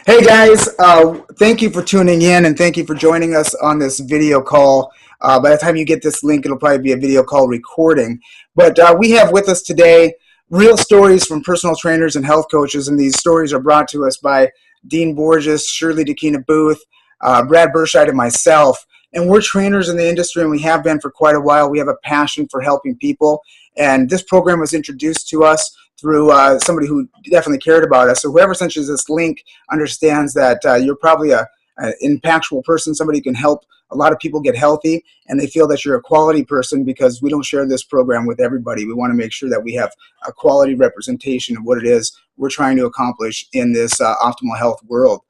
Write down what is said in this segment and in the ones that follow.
Hey guys, thank you for tuning in and thank you for joining us on this video call. By the time you get this link, it'll probably be a video call recording. But we have with us today real stories from personal trainers and health coaches, and these stories are brought to us by Dean Borges, Shirley DeKina Booth, Brad Burscheid, and myself. And we're trainers in the industry, and we have been for quite a while. We have a passion for helping people, and this program was introduced to us through somebody who definitely cared about us. So whoever sent you this link understands that you're probably an impactful person, somebody who can help a lot of people get healthy, and they feel that you're a quality person because we don't share this program with everybody. We want to make sure that we have a quality representation of what it is we're trying to accomplish in this optimal health world.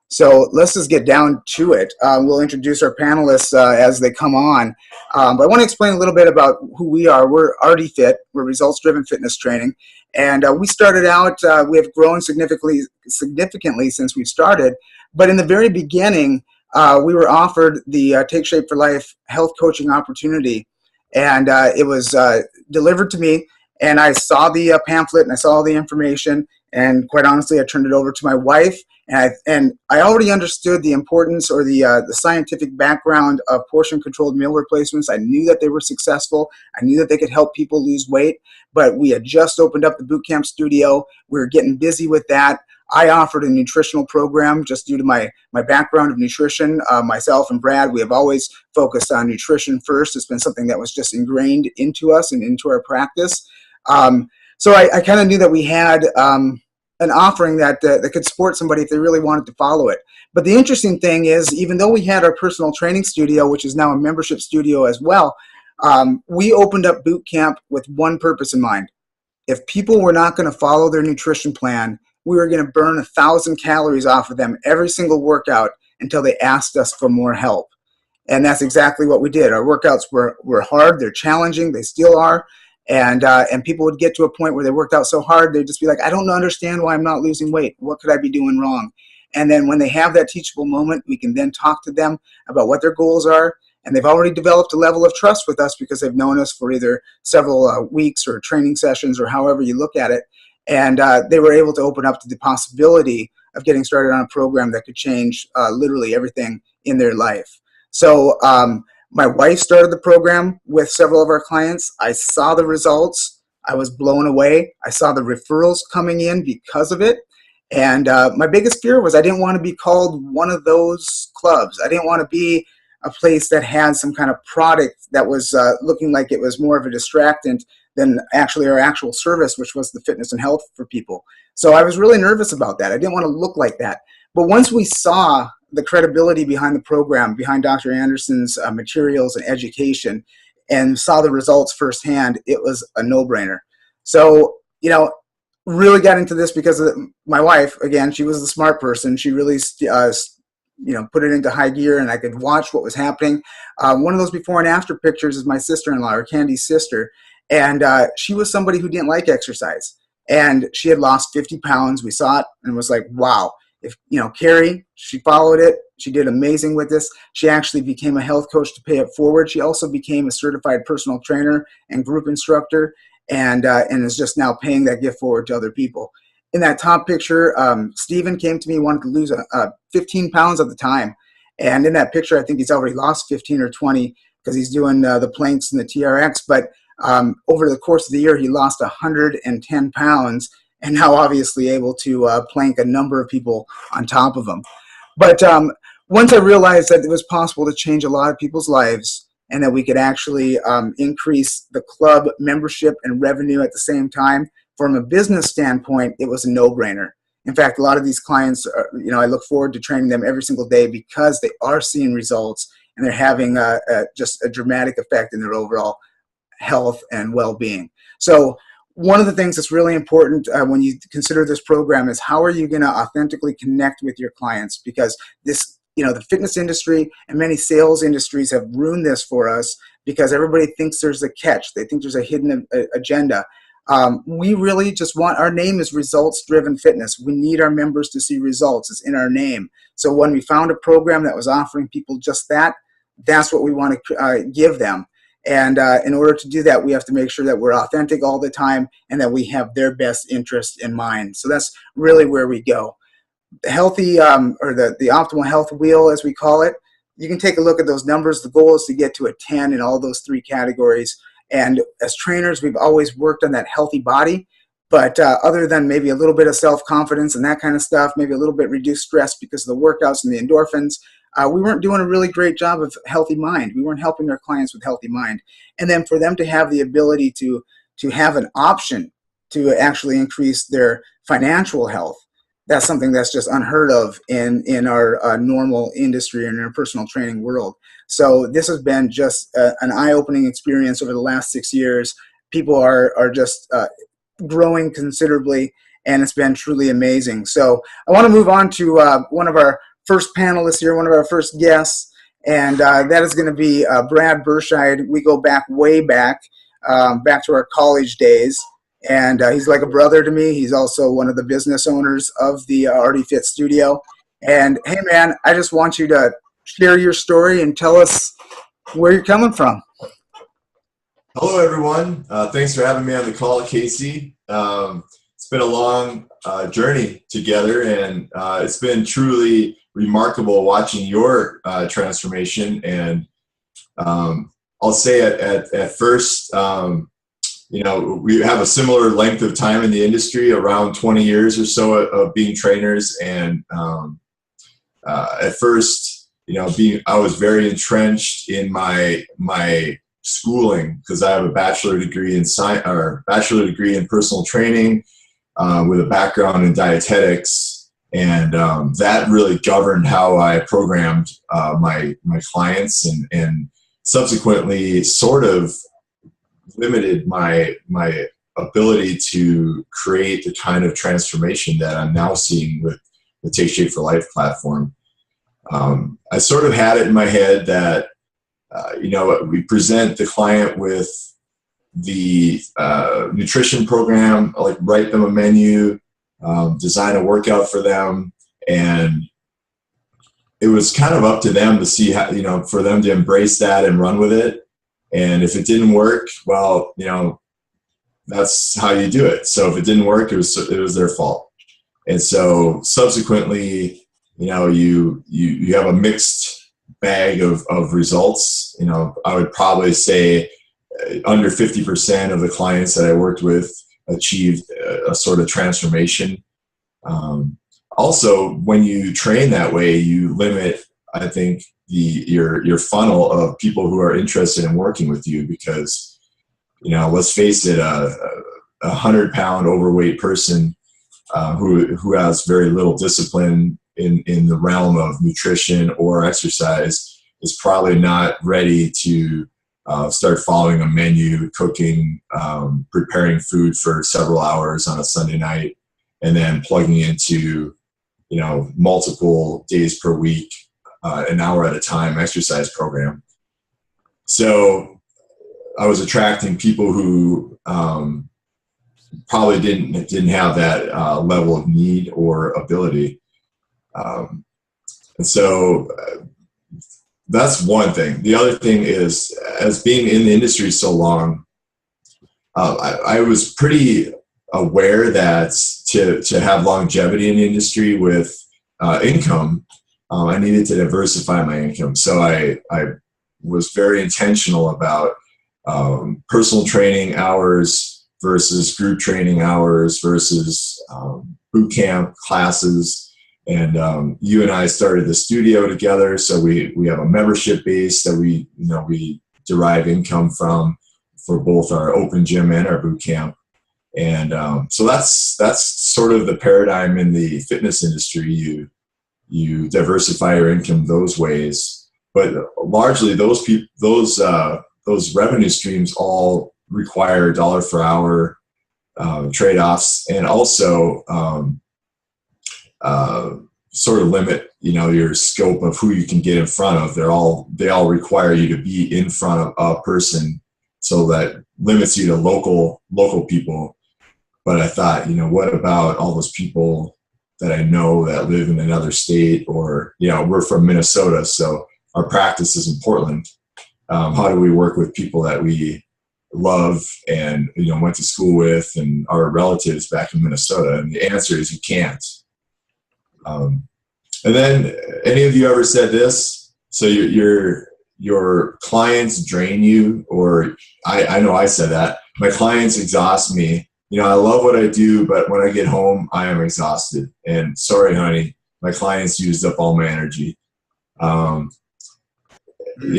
So let's just get down to it. We'll introduce our panelists as they come on. But I want to explain a little bit about who we are. We're RD Fit. We're results-driven fitness training. And we started out, we have grown significantly since we've started. But in the very beginning, we were offered the Take Shape for Life health coaching opportunity. And it was delivered to me. And I saw the pamphlet and I saw all the information. And quite honestly, I turned it over to my wife. And I already understood the importance or the scientific background of portion-controlled meal replacements. I knew that they were successful. I knew that they could help people lose weight. But we had just opened up the boot camp studio. We were getting busy with that. I offered a nutritional program just due to my background of nutrition. Myself and Brad, we have always focused on nutrition first. It's been something that was just ingrained into us and into our practice. So I kind of knew that we had an offering that could support somebody if they really wanted to follow it. But the interesting thing is, even though we had our personal training studio, which is now a membership studio as well, we opened up boot camp with one purpose in mind. If people were not going to follow their nutrition plan, we were going to burn 1,000 calories off of them every single workout until they asked us for more help. And that's exactly what we did. Our workouts were hard, they're challenging, they still are. And people would get to a point where they worked out so hard, they'd just be like, I don't understand why I'm not losing weight. What could I be doing wrong? And then when they have that teachable moment, we can then talk to them about what their goals are. And they've already developed a level of trust with us because they've known us for either several weeks or training sessions or however you look at it. And they were able to open up to the possibility of getting started on a program that could change literally everything in their life. So my wife started the program with several of our clients. I saw the results. I was blown away. I saw the referrals coming in because of it. And my biggest fear was I didn't want to be called one of those clubs. I didn't want to be a place that had some kind of product that was looking like it was more of a distractant than actually our actual service, which was the fitness and health for people. So I was really nervous about that. I didn't want to look like that. But once we saw the credibility behind the program, behind Dr. Anderson's materials and education, and saw the results firsthand, it was a no-brainer. So, really got into this because of my wife. Again, she was the smart person. She really, put it into high gear, and I could watch what was happening. One of those before and after pictures is my sister-in-law, or Candy's sister, and she was somebody who didn't like exercise, and she had lost 50 pounds. We saw it and was like, wow. If Carrie, she followed it. She did amazing with this. She actually became a health coach to pay it forward. She also became a certified personal trainer and group instructor, and is just now paying that gift forward to other people. In that top picture, Stephen came to me, wanted to lose 15 pounds at the time, and in that picture, I think he's already lost 15 or 20 because he's doing the planks and the TRX. But over the course of the year, he lost 110 pounds. And now obviously able to plank a number of people on top of them. But once I realized that it was possible to change a lot of people's lives and that we could actually increase the club membership and revenue at the same time, from a business standpoint, it was a no-brainer. In fact, a lot of these clients, I look forward to training them every single day because they are seeing results and they're having just a dramatic effect in their overall health and well-being. So one of the things that's really important when you consider this program is how are you going to authentically connect with your clients? Because this, the fitness industry and many sales industries have ruined this for us because everybody thinks there's a catch. They think there's a hidden agenda. We really just want, our name is results-driven fitness. We need our members to see results. It's in our name. So when we found a program that was offering people just that, that's what we want to give them. And in order to do that, we have to make sure that we're authentic all the time and that we have their best interest in mind. So that's really where we go. healthy or the optimal health wheel, as we call it, you can take a look at those numbers. The goal is to get to a 10 in all those three categories. And as trainers, we've always worked on that healthy body. But other than maybe a little bit of self-confidence and that kind of stuff, maybe a little bit reduced stress because of the workouts and the endorphins, we weren't doing a really great job of healthy mind. We weren't helping our clients with healthy mind. And then for them to have the ability to have an option to actually increase their financial health, that's something that's just unheard of in our normal industry and in our personal training world. So this has been just an eye-opening experience over the last 6 years. People are just growing considerably, and it's been truly amazing. So I want to move on to one of our first panelists here, one of our first guests, and that is going to be Brad Berscheid. We go back way back to our college days. And he's like a brother to me. He's also one of the business owners of the Already Fit Studio. And hey, man, I just want you to share your story and tell us where you're coming from. Hello, everyone. Thanks for having me on the call, Casey. It's been a long journey together, and it's been truly remarkable watching your transformation. And I'll say at first, you know, we have a similar length of time in the industry, around 20 years or so of being trainers. And at first, you know, I was very entrenched in my schooling because I have a bachelor degree in science, or bachelor degree in personal training with a background in dietetics. And that really governed how I programmed my clients, and subsequently sort of limited my ability to create the kind of transformation that I'm now seeing with the Take Shape for Life platform. I sort of had it in my head that, you know, we present the client with the nutrition program, like write them a menu, design a workout for them, and it was kind of up to them to see how, you know, for them to embrace that and run with it. And if it didn't work, well, you know, that's how you do it. So if it didn't work, it was their fault. And so subsequently, you know, you have a mixed bag of results. You know, I would probably say under 50% of the clients that I worked with achieved a sort of transformation. Also, when you train that way, you limit, I think, your funnel of people who are interested in working with you, because, you know, let's face it, a 100-pound overweight person who has very little discipline in the realm of nutrition or exercise is probably not ready to start following a menu, cooking, preparing food for several hours on a Sunday night, and then plugging into, you know, multiple days per week, an hour at a time exercise program. So I was attracting people who probably didn't have that level of need or ability. And so that's one thing. The other thing is, as being in the industry so long, I was pretty aware that to have longevity in the industry with income, I needed to diversify my income. So I was very intentional about personal training hours versus group training hours versus boot camp classes. And you and I started the studio together, so we have a membership base that we derive income from for both our open gym and our boot camp. And so that's sort of the paradigm in the fitness industry. You diversify your income those ways, but largely those revenue streams all require dollar for hour trade-offs, and also sort of limit, you know, your scope of who you can get in front of. They all require you to be in front of a person, so that limits you to local people. But I thought, you know, what about all those people that I know that live in another state, or, you know, we're from Minnesota, so our practice is in Portland. How do we work with people that we love and, you know, went to school with and our relatives back in Minnesota? And the answer is you can't. And then, any of you ever said this? So your clients drain you, or I know I said that. My clients exhaust me. You know, I love what I do, but when I get home, I am exhausted. And sorry, honey, my clients used up all my energy. You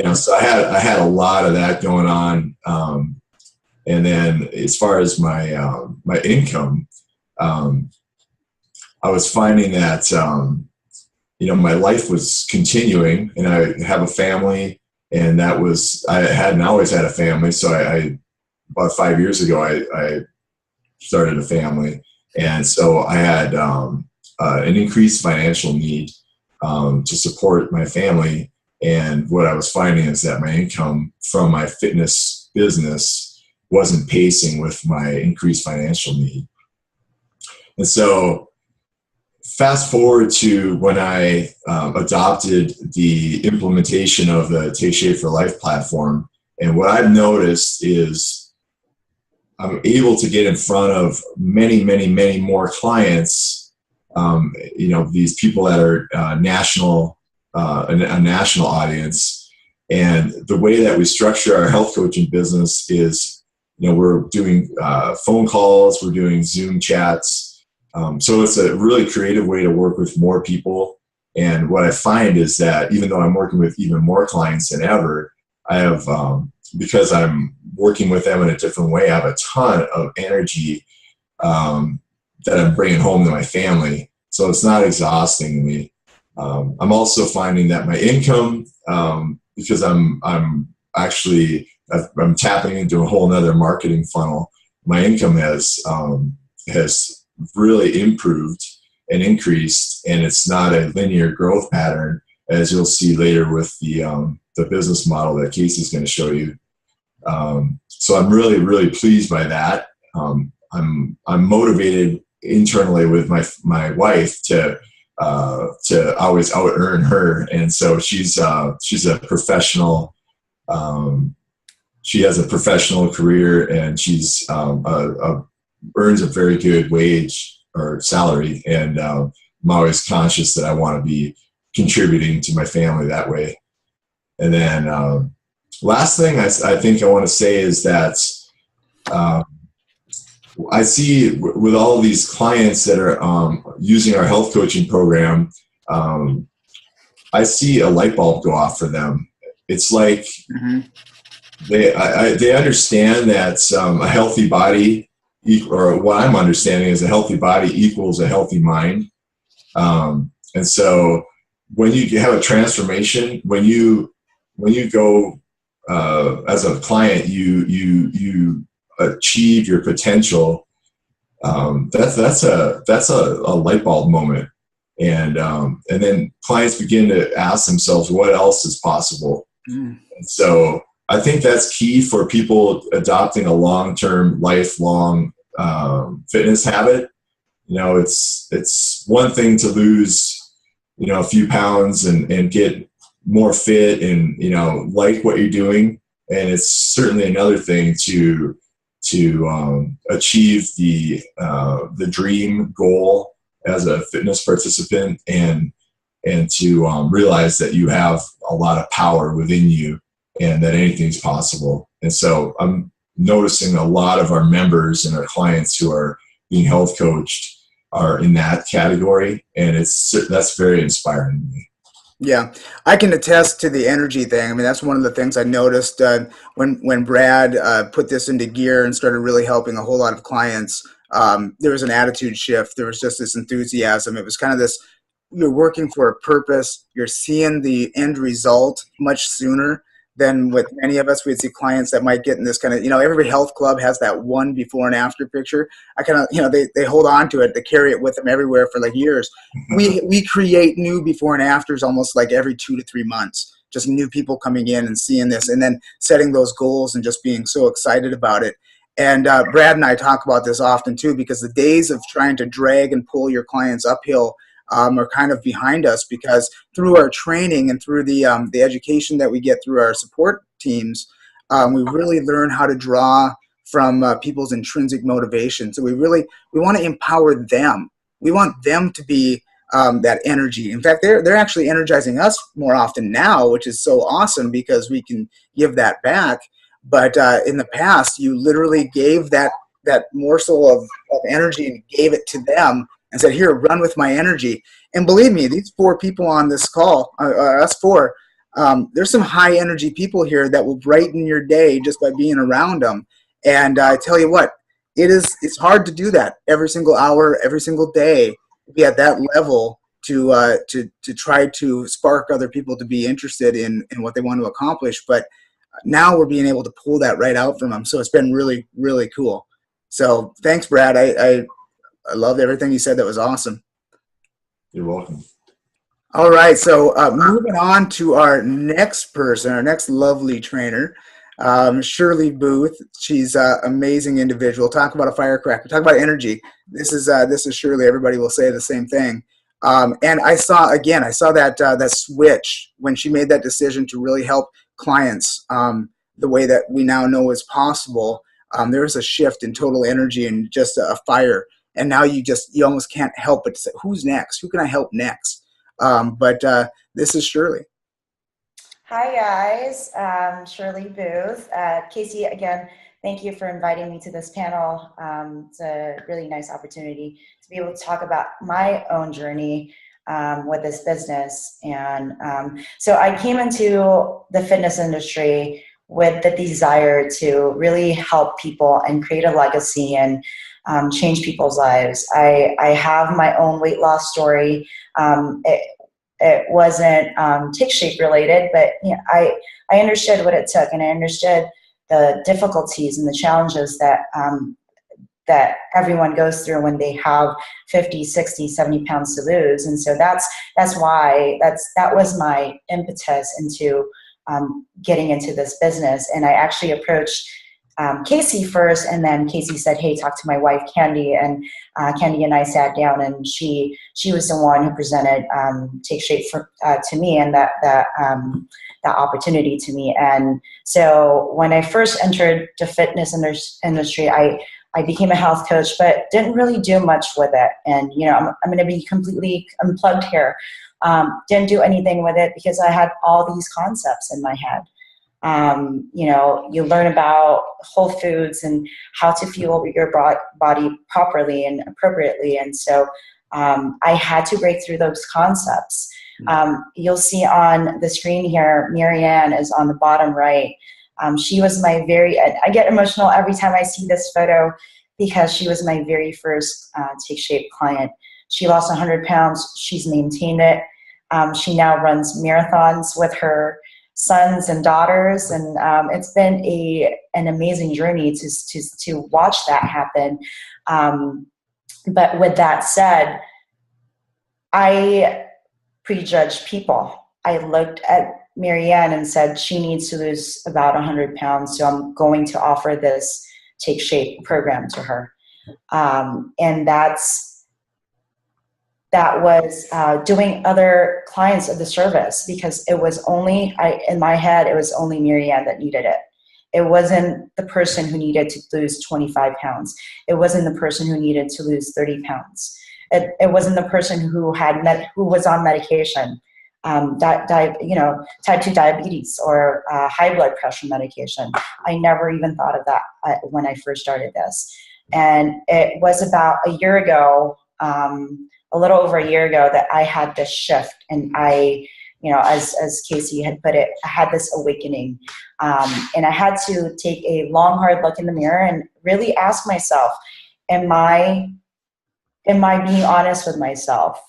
know, so I had a lot of that going on. And then, as far as my income, I was finding that you know, my life was continuing, and I have a family, and I hadn't always had a family. So I about 5 years ago, I started a family, and so I had an increased financial need to support my family. And what I was finding is that my income from my fitness business wasn't pacing with my increased financial need. And so fast forward to when I adopted the implementation of the Take Shape for Life platform. And what I've noticed is I'm able to get in front of many, many, many more clients. You know, these people that are a national audience. And the way that we structure our health coaching business is, you know, we're doing phone calls, we're doing Zoom chats. So it's a really creative way to work with more people. And what I find is that even though I'm working with even more clients than ever, I have, because I'm working with them in a different way, I have a ton of energy that I'm bringing home to my family. So it's not exhausting me. I'm also finding that my income, because I'm tapping into a whole nother marketing funnel. My income has really improved and increased, and it's not a linear growth pattern, as you'll see later with the business model that Casey's going to show you. So I'm really, really pleased by that. I'm motivated internally with my wife to always out earn her, and so she's a professional. She has a professional career, and she's earns a very good wage or salary, and I'm always conscious that I want to be contributing to my family that way. And then last thing I think I want to say is that I see with all of these clients that are using our health coaching program, I see a light bulb go off for them. It's like they understand that a healthy body, or what I'm understanding is a healthy body equals a healthy mind. And so when you have a transformation, when you go as a client, you achieve your potential. That's a light bulb moment, and then clients begin to ask themselves, what else is possible? And so I think that's key for people adopting a long-term, lifelong fitness habit. You know, it's one thing to lose, you know, a few pounds and get more fit and, you know, like what you're doing. And it's certainly another thing to achieve the dream goal as a fitness participant, and to realize that you have a lot of power within you and that anything's possible. And so I'm noticing a lot of our members and our clients who are being health coached are in that category, and that's very inspiring to me. Yeah, I can attest to the energy thing. I mean, that's one of the things I noticed when Brad put this into gear and started really helping a whole lot of clients. There was an attitude shift. There was just this enthusiasm. It was kind of this, you're working for a purpose. You're seeing the end result much sooner than with many of us. We'd see clients that might get in this kind of, you know, every health club has that one before and after picture. I kind of, you know, they hold on to it. They carry it with them everywhere for like years. We create new before and afters almost like every 2 to 3 months, just new people coming in and seeing this and then setting those goals and just being so excited about it. And Brad and I talk about this often too, because the days of trying to drag and pull your clients uphill are kind of behind us, because through our training and through the education that we get through our support teams, we really learn how to draw from people's intrinsic motivation. So we want to empower them. We want them to be that energy. In fact, they're actually energizing us more often now, which is so awesome because we can give that back. But in the past, you literally gave that morsel of energy and gave it to them and said, "Here, run with my energy." And believe me, these four people on this call, us four, there's some high energy people here that will brighten your day just by being around them. And I tell you what, it's hard to do that every single hour, every single day, be at that level to try to spark other people to be interested in what they want to accomplish. But now we're being able to pull that right out from them. So it's been really, really cool. So thanks, Brad. I loved everything you said. That was awesome. You're welcome. All right, so moving on to our next person, our next lovely trainer, Shirley Booth. She's an amazing individual. Talk about a firecracker. Talk about energy. This is Shirley. Everybody will say the same thing. And I saw that switch when she made that decision to really help clients the way that we now know is possible. There was a shift in total energy and just a fire. And now you almost can't help but say, who's next? Who can I help next? But this is Shirley. Hi guys, Shirley Booth. Casey, again, thank you for inviting me to this panel. It's a really nice opportunity to be able to talk about my own journey with this business. And so I came into the fitness industry with the desire to really help people and create a legacy and change people's lives. I have my own weight loss story. It wasn't Take Shape related, but you know, I understood what it took, and I understood the difficulties and the challenges that that everyone goes through when they have 50, 60, 70 pounds to lose. And so that was my impetus into getting into this business. And I actually approached Casey first, and then Casey said, "Hey, talk to my wife, Candy," and Candy and I sat down, and she was the one who presented Take Shape to me, and that opportunity to me. And so when I first entered the fitness industry, I became a health coach, but didn't really do much with it. And you know, I'm going to be completely unplugged here. Didn't do anything with it because I had all these concepts in my head. You know, you learn about whole foods and how to fuel your body properly and appropriately. And so I had to break through those concepts. You'll see on the screen here, Marianne is on the bottom right. She was my I get emotional every time I see this photo because she was my very first Take Shape client. She lost 100 pounds. She's maintained it. She now runs marathons with her sons and daughters, and it's been an amazing journey to watch that happen. But with that said, I prejudged people. I looked at Marianne and said she needs to lose about 100 pounds, so I'm going to offer this Take Shape program to her. And that was doing other clients of the service, because it was only, in my head, it was only Marianne that needed it. It wasn't the person who needed to lose 25 pounds. It wasn't the person who needed to lose 30 pounds. It wasn't the person who was on medication, type 2 diabetes or high blood pressure medication. I never even thought of that when I first started this. And it was about a year ago, a little over a year ago, that I had this shift, and I, you know, as Casey had put it, I had this awakening, and I had to take a long, hard look in the mirror and really ask myself, am I being honest with myself?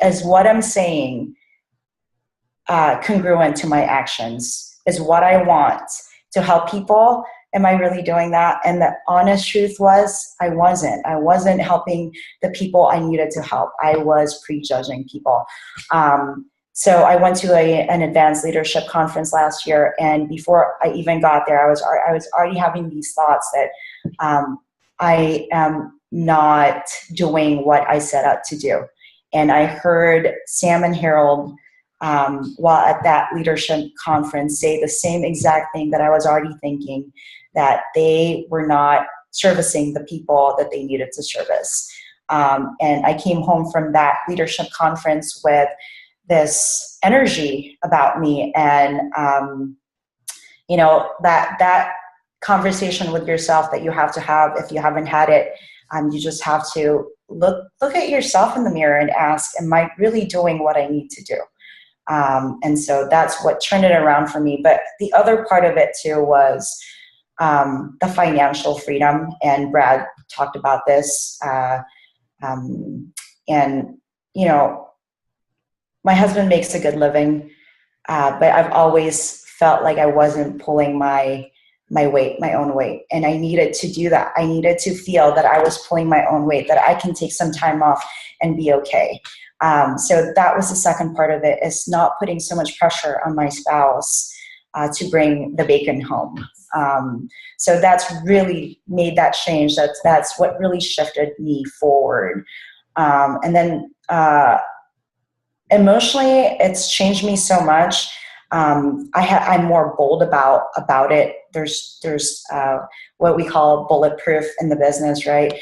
Is what I'm saying congruent to my actions? Is what I want to help people? Am I really doing that? And the honest truth was, I wasn't. I wasn't helping the people I needed to help. I was prejudging people. So I went to an advanced leadership conference last year, and before I even got there, I was already having these thoughts that I am not doing what I set out to do. And I heard Sam and Harold, while at that leadership conference, say the same exact thing that I was already thinking, that they were not servicing the people that they needed to service. And I came home from that leadership conference with this energy about me. And, you know, that conversation with yourself that you have to have, if you haven't had it, you just have to look at yourself in the mirror and ask, am I really doing what I need to do? And so that's what turned it around for me. But the other part of it too was the financial freedom, and Brad talked about this. And, you know, my husband makes a good living, but I've always felt like I wasn't pulling my own weight. And I needed to do that. I needed to feel that I was pulling my own weight, that I can take some time off and be okay. So that was the second part of it, is not putting so much pressure on my spouse to bring the bacon home. So that's really made that change. That's what really shifted me forward. And then emotionally, it's changed me so much. I'm more bold about it. There's what we call bulletproof in the business, right?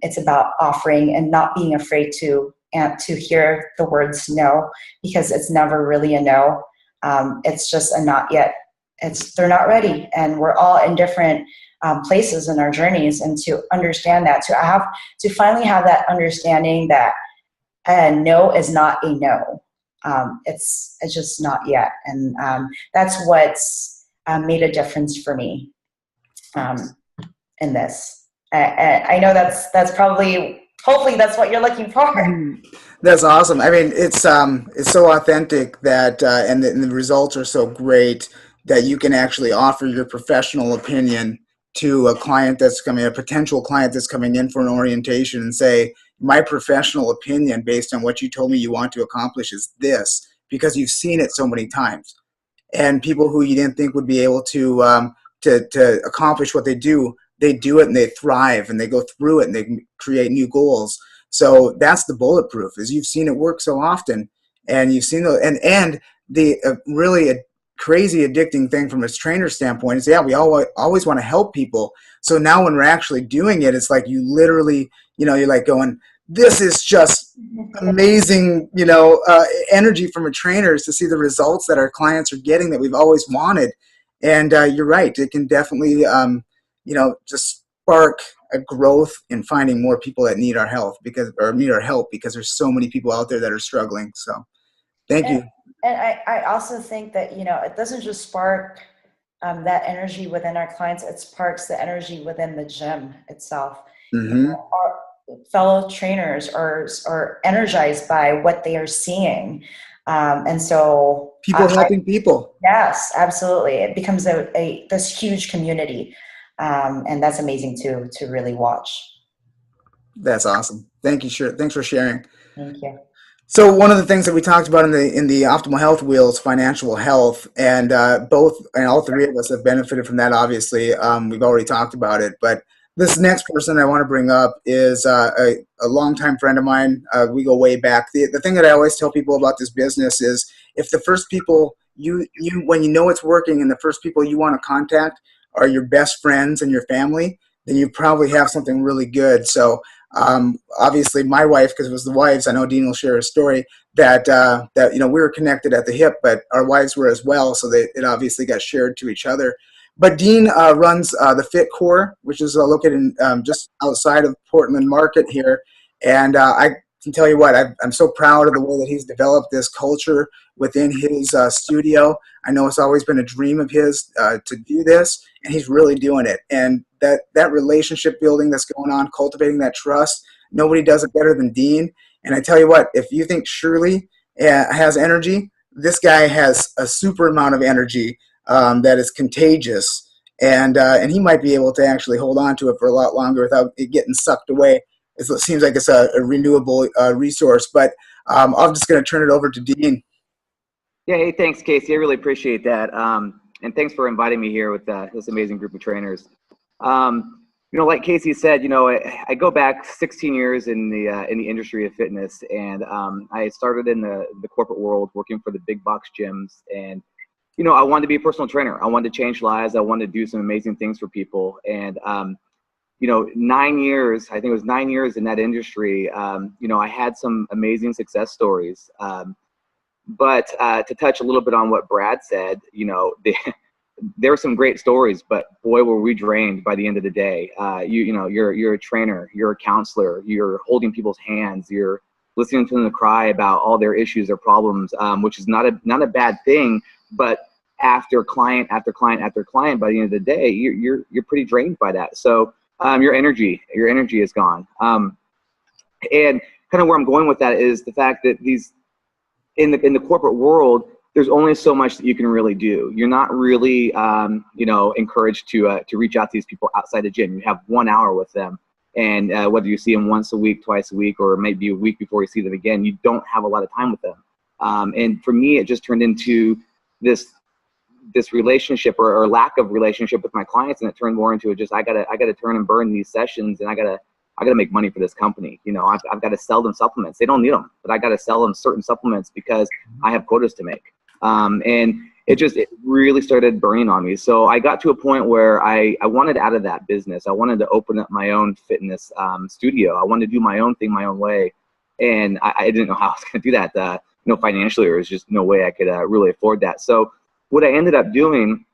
It's about offering and not being afraid to hear the words no, because it's never really a no. It's just a not yet. They're not ready, and we're all in different places in our journeys. And to understand that, to finally have that understanding that a no is not a no. It's just not yet, and that's what's made a difference for me in this. I know that's probably, hopefully, that's what you're looking for. That's awesome. I mean, it's so authentic that, and the results are so great that you can actually offer your professional opinion to a client that's coming, a potential client that's coming in for an orientation, and say, my professional opinion based on what you told me you want to accomplish is this, because you've seen it so many times. And people who you didn't think would be able to accomplish what they do it, and they thrive, and they go through it, and they create new goals. So that's the bulletproof, is you've seen it work so often, and you've seen and the really a crazy addicting thing from a trainer standpoint is, yeah, we always want to help people. So now when we're actually doing it, it's like you literally, you're like going, this is just amazing, energy from a trainer, is to see the results that our clients are getting that we've always wanted. And you're right, it can definitely, just spark a growth in finding more people that need our help because there's so many people out there that are struggling. So thank you. And I also think that, it doesn't just spark that energy within our clients, it sparks the energy within the gym itself. Mm-hmm. Our fellow trainers are energized by what they are seeing. And so people helping people. Yes, absolutely. It becomes this huge community. And that's amazing to really watch. That's awesome. Thank you. Sure. Thanks for sharing. Thank you. So one of the things that we talked about in the optimal health wheel is financial health, and all three of us have benefited from that. Obviously, we've already talked about it, but this next person I want to bring up is a longtime friend of mine. We go way back. The thing that I always tell people about this business is, if the first people when you know it's working, and the first people you want to contact are your best friends and your family, then you probably have something really good. So obviously my wife, because it was the wives, I know Dean will share a story that we were connected at the hip, but our wives were as well, so it obviously got shared to each other. But Dean runs the Fit Core, which is located in, just outside of Portland Market here, and I can tell you what, I'm so proud of the way that he's developed this culture within his studio. I know it's always been a dream of his to do this, and he's really doing it. And that relationship building that's going on, cultivating that trust, nobody does it better than Dean. And I tell you what, if you think Shirley has energy, this guy has a super amount of energy that is contagious. And he might be able to actually hold on to it for a lot longer without it getting sucked away. It seems like it's a renewable resource. But I'm just going to turn it over to Dean. Yeah, hey, thanks, Casey. I really appreciate that. And thanks for inviting me here with this amazing group of trainers. Like Casey said, I go back 16 years in the industry of fitness, and I started in the corporate world working for the big box gyms. And I wanted to be a personal trainer. I wanted to change lives. I wanted to do some amazing things for people. And 9 years, I think it was 9 years in that industry, I had some amazing success stories. But to touch a little bit on what Brad said, there were some great stories, but boy, were we drained by the end of the day. You're a trainer, you're a counselor, you're holding people's hands, you're listening to them cry about all their issues, their problems, which is not a bad thing. But after client after client after client, by the end of the day, you're pretty drained by that. So your energy is gone. And kind of where I'm going with that is the fact that in the corporate world, there's only so much that you can really do. You're not really, encouraged to reach out to these people outside the gym. You have 1 hour with them, and whether you see them once a week, twice a week, or maybe a week before you see them again, you don't have a lot of time with them. And for me, it just turned into this relationship or lack of relationship with my clients, and it turned more into I gotta turn and burn these sessions, and I gotta make money for this company. I've got to sell them supplements. They don't need them, but I got to sell them certain supplements because I have quotas to make. And it really started burning on me. So I got to a point where I wanted out of that business. I wanted to open up my own fitness studio. I wanted to do my own thing, my own way. And I didn't know how I was going to do that. Financially, there was just no way I could really afford that. So what I ended up doing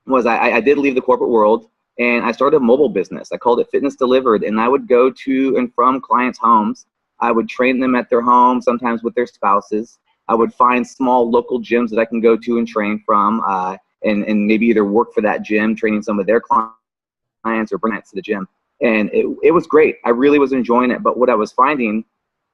was I did leave the corporate world, and I started a mobile business. I called it Fitness Delivered, and I would go to and from clients' homes. I would train them at their home, sometimes with their spouses. I would find small local gyms that I can go to and train from, and maybe either work for that gym, training some of their clients, or bring it to the gym. And it was great. I really was enjoying it. But what I was finding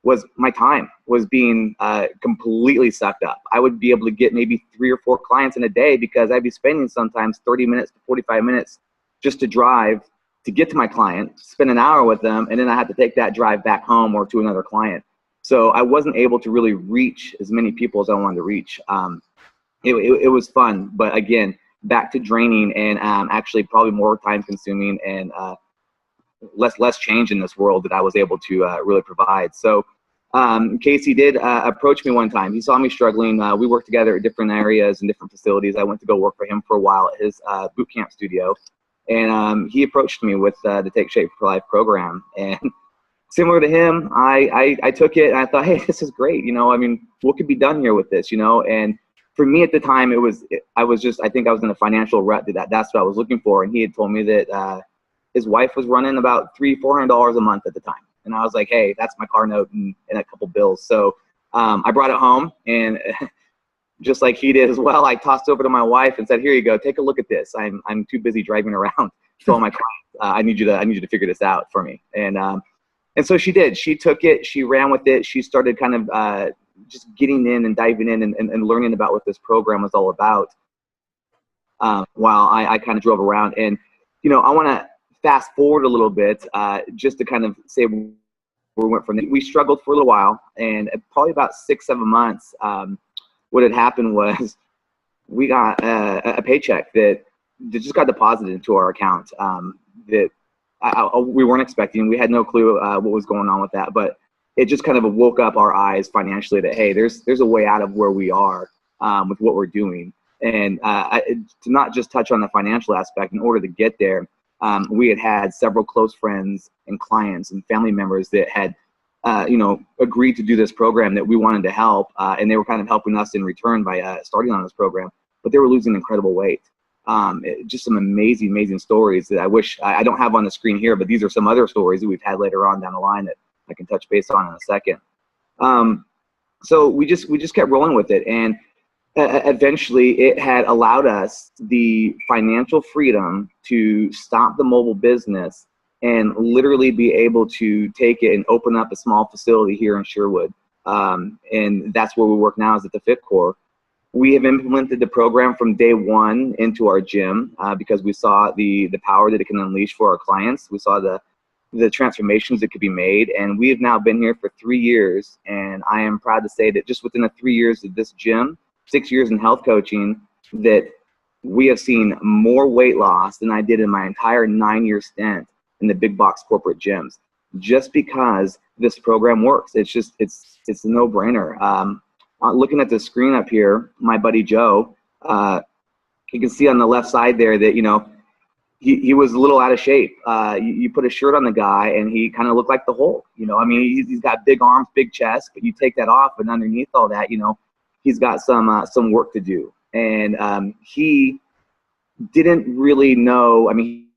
was my time was being completely sucked up. I would be able to get maybe 3 or 4 clients in a day because I'd be spending sometimes 30 minutes to 45 minutes just to drive to get to my client, spend an hour with them, and then I had to take that drive back home or to another client. So I wasn't able to really reach as many people as I wanted to reach. It was fun, but again, back to draining and actually probably more time consuming and less change in this world that I was able to really provide. So Casey did approach me one time. He saw me struggling. We worked together at different areas and different facilities. I went to go work for him for a while at his boot camp studio. And he approached me with the Take Shape for Life program. And similar to him, I took it and I thought, hey, this is great. What could be done here with this, And for me at the time, I think I was in a financial rut. That's what I was looking for. And he had told me that his wife was running about $300-400 a month at the time. And I was like, hey, that's my car note and a couple bills. So I brought it home, and just like he did as well, I tossed it over to my wife and said, here you go, take a look at this. I'm too busy driving around to all my clients. I need you to figure this out for me. And so she did. She took it, she ran with it. She started kind of just getting in and diving in and learning about what this program was all about while I kind of drove around. And, I want to fast forward a little bit just to kind of say where we went from there. We struggled for a little while, and probably about 6-7 months, what had happened was we got a paycheck that just got deposited into our account that we weren't expecting. We had no clue what was going on with that, but it just kind of woke up our eyes financially that, hey, there's a way out of where we are with what we're doing. And to not just touch on the financial aspect, in order to get there, we had several close friends and clients and family members that had agreed to do this program that we wanted to help, and they were kind of helping us in return by starting on this program, but they were losing incredible weight. Just some amazing stories that I wish I don't have on the screen here, but these are some other stories that we've had later on down the line that I can touch base on in a second. So we just kept rolling with it, and eventually it had allowed us the financial freedom to stop the mobile business and literally be able to take it and open up a small facility here in Sherwood. And that's where we work now, is at the Fit Core. We have implemented the program from day one into our gym because we saw the power that it can unleash for our clients. We saw the transformations that could be made. And we have now been here for 3 years. And I am proud to say that just within the 3 years of this gym, 6 years in health coaching, that we have seen more weight loss than I did in my entire 9-year stint in the big box corporate gyms, just because this program works. It's a no-brainer. Looking at the screen up here, my buddy Joe, you can see on the left side there that, he was a little out of shape. You put a shirt on the guy, and he kind of looked like the Hulk. You know, I mean, he's got big arms, big chest, but you take that off, and underneath all that, you know, he's got some work to do. And he didn't really know. I mean,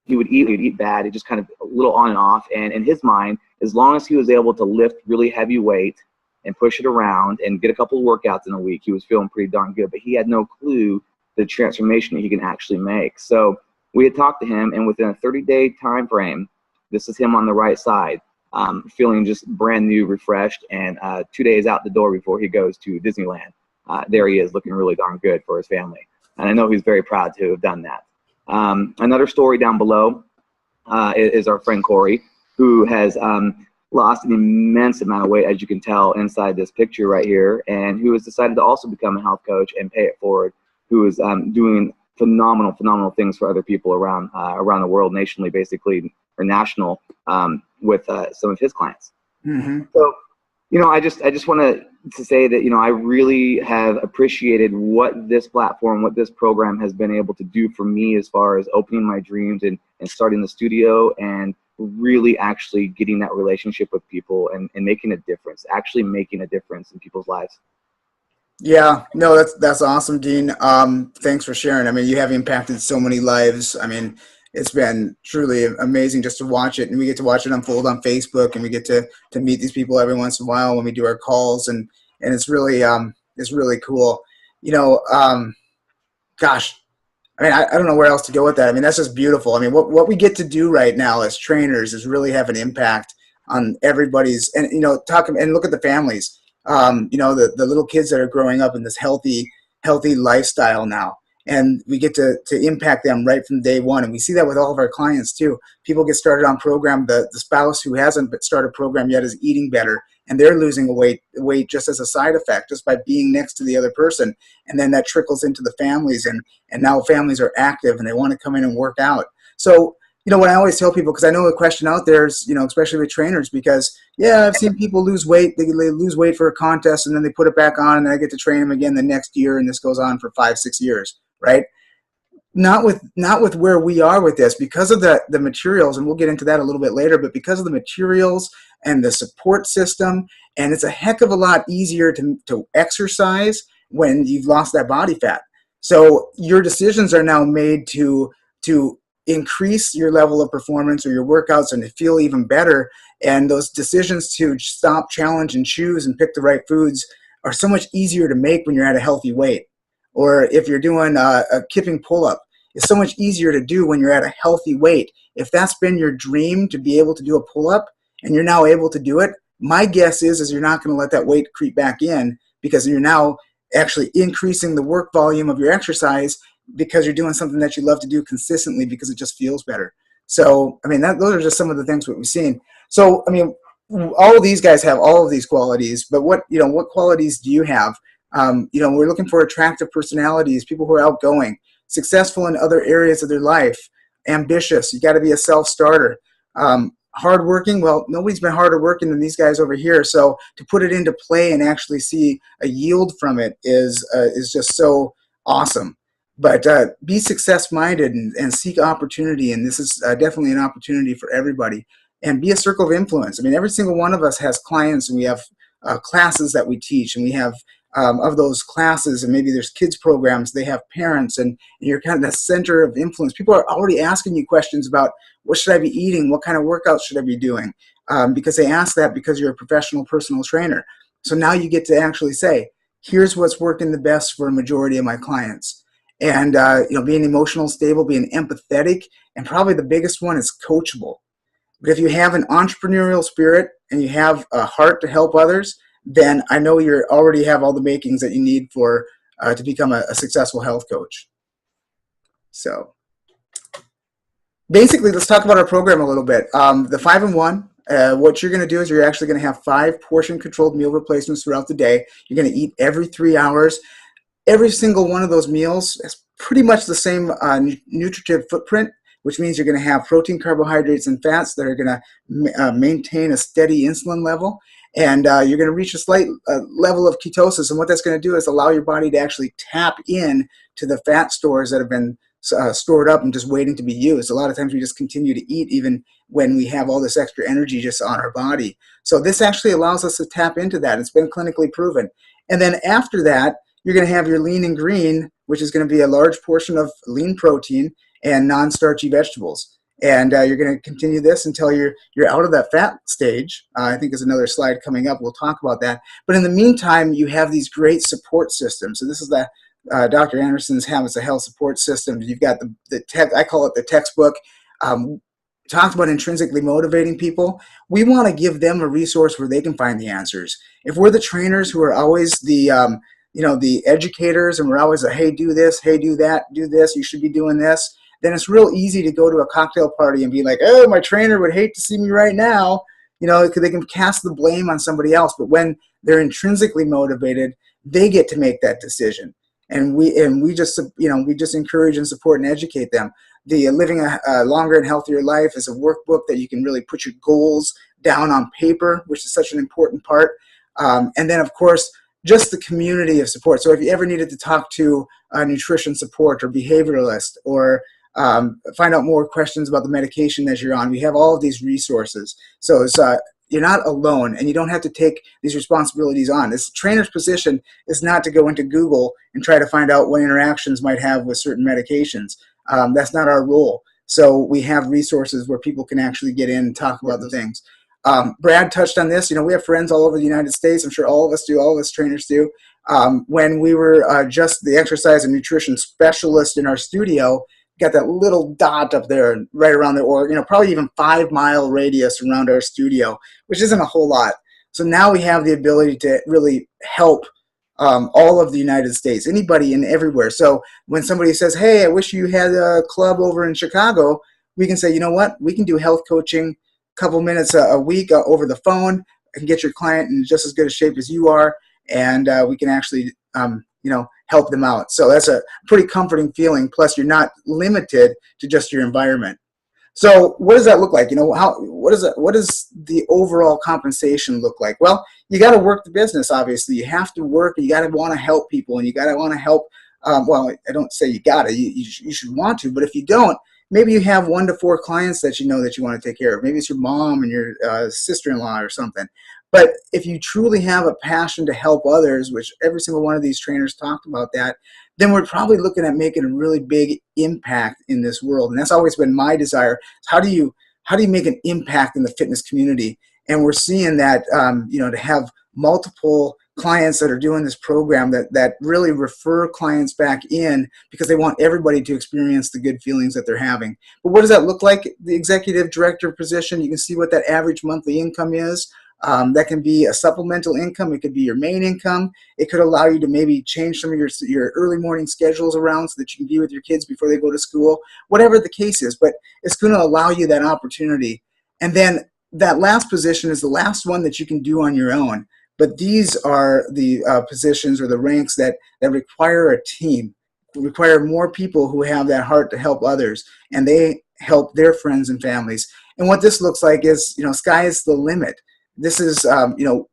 he would eat bad. It just kind of a little on and off. And in his mind, as long as he was able to lift really heavy weight and push it around and get a couple of workouts in a week, he was feeling pretty darn good. But he had no clue the transformation that he can actually make. So we had talked to him, and within a 30-day time frame, this is him on the right side, feeling just brand new, refreshed, and 2 days out the door before he goes to Disneyland. There he is, looking really darn good for his family. And I know he's very proud to have done that. Another story down below is our friend Corey, who has lost an immense amount of weight, as you can tell inside this picture right here, and who has decided to also become a health coach and pay it forward, who is doing phenomenal things for other people around the world, nationally, basically, or national, with some of his clients. Mm-hmm. So, you know, I just want to say that, you know, I really have appreciated what this platform, what this program has been able to do for me as far as opening my dreams and starting the studio and really actually getting that relationship with people and making a difference, actually making a difference in people's lives. Yeah, no, that's awesome, Dean. Thanks for sharing. I mean, you have impacted so many lives. I mean, it's been truly amazing just to watch it, and we get to watch it unfold on Facebook, and we get to meet these people every once in a while when we do our calls, and it's really cool. You know, gosh, I mean, I don't know where else to go with that. I mean, that's just beautiful. I mean, what we get to do right now as trainers is really have an impact on everybody's, and you know, and look at the families. You know, the little kids that are growing up in this healthy lifestyle now. And we get to impact them right from day one. And we see that with all of our clients too. People get started on program. The spouse who hasn't started program yet is eating better, and they're losing weight just as a side effect, just by being next to the other person. And then that trickles into the families, and now families are active and they want to come in and work out. So, you know, what I always tell people, because I know the question out there is, you know, especially with trainers, because yeah, I've seen people lose weight. They lose weight for a contest, and then they put it back on, and then I get to train them again the next year, and this goes on for 5-6 years. Right? Not with where we are with this, because of the materials, and we'll get into that a little bit later, but because of the materials and the support system, and it's a heck of a lot easier to exercise when you've lost that body fat. So your decisions are now made to increase your level of performance or your workouts and to feel even better. And those decisions to stop, challenge, and choose and pick the right foods are so much easier to make when you're at a healthy weight. Or if you're doing a kipping pull-up, it's so much easier to do when you're at a healthy weight. If that's been your dream to be able to do a pull-up and you're now able to do it, my guess is you're not going to let that weight creep back in, because you're now actually increasing the work volume of your exercise because you're doing something that you love to do consistently because it just feels better. So, I mean, those are just some of the things what we've seen. So, I mean, all of these guys have all of these qualities, but what qualities do you have? You know, we're looking for attractive personalities, people who are outgoing, successful in other areas of their life, ambitious. You got to be a self-starter. Hardworking. Well, nobody's been harder working than these guys over here. So to put it into play and actually see a yield from it is just so awesome. But be success-minded and seek opportunity, and this is definitely an opportunity for everybody. And be a circle of influence. I mean, every single one of us has clients, and we have classes that we teach, and we have of those classes, and maybe there's kids programs, they have parents, and you're kind of the center of influence. People are already asking you questions about what should I be eating, what kind of workouts should I be doing, because they ask that because you're a professional personal trainer. So now you get to actually say, here's what's working the best for a majority of my clients. And you know, being emotional stable, being empathetic, and probably the biggest one is coachable. But if you have an entrepreneurial spirit and you have a heart to help others, then I know you already have all the makings that you need for to become a successful health coach. So basically, let's talk about our program a little bit. The 5-in-1, what you're going to do is you're actually going to have 5 portion-controlled meal replacements throughout the day. You're going to eat every 3 hours. Every single one of those meals is pretty much the same nutritive footprint, which means you're going to have protein, carbohydrates, and fats that are going to maintain a steady insulin level. And you're going to reach a slight level of ketosis. And what that's going to do is allow your body to actually tap in to the fat stores that have been stored up and just waiting to be used. A lot of times we just continue to eat even when we have all this extra energy just on our body. So this actually allows us to tap into that. It's been clinically proven. And then after that, you're going to have your lean and green, which is going to be a large portion of lean protein and non-starchy vegetables. And you're going to continue this until you're out of that fat stage. I think there's another slide coming up. We'll talk about that. But in the meantime, you have these great support systems. So this is the Dr. Anderson's Habits of Health support system. You've got the tech, I call it the textbook. Talked about intrinsically motivating people. We want to give them a resource where they can find the answers. If we're the trainers who are always the the educators, and we're always a, hey, do this, hey, do that, do this, you should be doing this, then it's real easy to go to a cocktail party and be like, oh, my trainer would hate to see me right now. They can cast the blame on somebody else. But when they're intrinsically motivated, they get to make that decision. And we just encourage and support and educate them. The Living a Longer and Healthier Life is a workbook that you can really put your goals down on paper, which is such an important part. And then, of course, just the community of support. So if you ever needed to talk to a nutrition support or behavioralist, or find out more questions about the medication that you're on, we have all of these resources. So it's you're not alone, and you don't have to take these responsibilities on. This trainer's position is not to go into Google and try to find out what interactions might have with certain medications. That's not our role. So we have resources where people can actually get in and talk about the things. Brad touched on this. We have friends all over the United States. I'm sure all of us do, all of us trainers do. When we were just the exercise and nutrition specialist in our studio, got that little dot up there right around there, or probably even 5-mile radius around our studio, which isn't a whole lot. So now we have the ability to really help all of the United States, anybody and everywhere. So when somebody says, hey, I wish you had a club over in Chicago, we can say, you know what, we can do health coaching a couple minutes a week over the phone. I can get your client in just as good a shape as you are, and we can actually help them out. So that's a pretty comforting feeling. Plus, you're not limited to just your environment. So what does that look like? What does the overall compensation look like? Well, you got to work the business. Obviously, you have to work. You got to want to help people, and you got to want to help. Well, I don't say you got to. You should want to. But if you don't, maybe you have 1 to 4 clients that you want to take care of. Maybe it's your mom and your sister-in-law or something. But if you truly have a passion to help others, which every single one of these trainers talked about that, then we're probably looking at making a really big impact in this world. And that's always been my desire. How do you make an impact in the fitness community? And we're seeing that, to have multiple clients that are doing this program that really refer clients back in because they want everybody to experience the good feelings that they're having. But what does that look like? The executive director position, you can see what that average monthly income is. That can be a supplemental income. It could be your main income. It could allow you to maybe change some of your early morning schedules around so that you can be with your kids before they go to school, whatever the case is. But it's going to allow you that opportunity. And then that last position is the last one that you can do on your own. But these are the positions or the ranks that require a team, require more people who have that heart to help others, and they help their friends and families. And what this looks like is, sky is the limit. This is,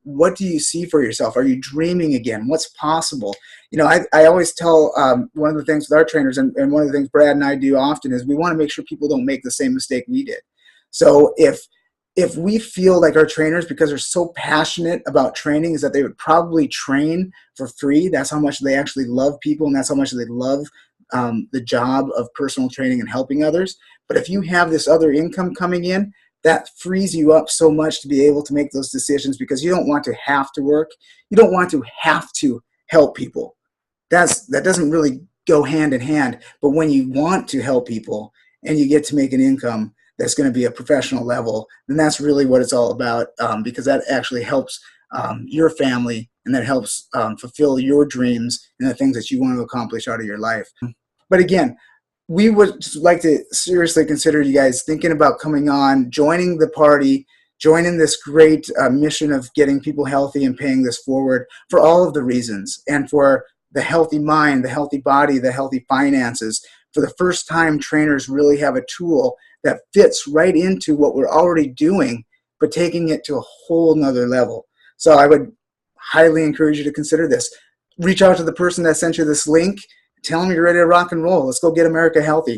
what do you see for yourself? Are you dreaming again? What's possible? I always tell one of the things with our trainers, and one of the things Brad and I do often, is we want to make sure people don't make the same mistake we did. So if we feel like our trainers, because they're so passionate about training, is that they would probably train for free. That's how much they actually love people, and that's how much they love the job of personal training and helping others. But if you have this other income coming in, that frees you up so much to be able to make those decisions, because you don't want to have to work. You don't want to have to help people. That doesn't really go hand in hand. But when you want to help people and you get to make an income that's going to be a professional level, then that's really what it's all about, because that actually helps your family, and that helps fulfill your dreams and the things that you want to accomplish out of your life. But again, we would just like to seriously consider you guys thinking about coming on, joining the party, joining this great mission of getting people healthy and paying this forward for all of the reasons, and for the healthy mind, the healthy body, the healthy finances. For the first time, trainers really have a tool that fits right into what we're already doing, but taking it to a whole nother level. So I would highly encourage you to consider this. Reach out to the person that sent you this link. tell them you're ready to rock and roll. Let's go get America healthy.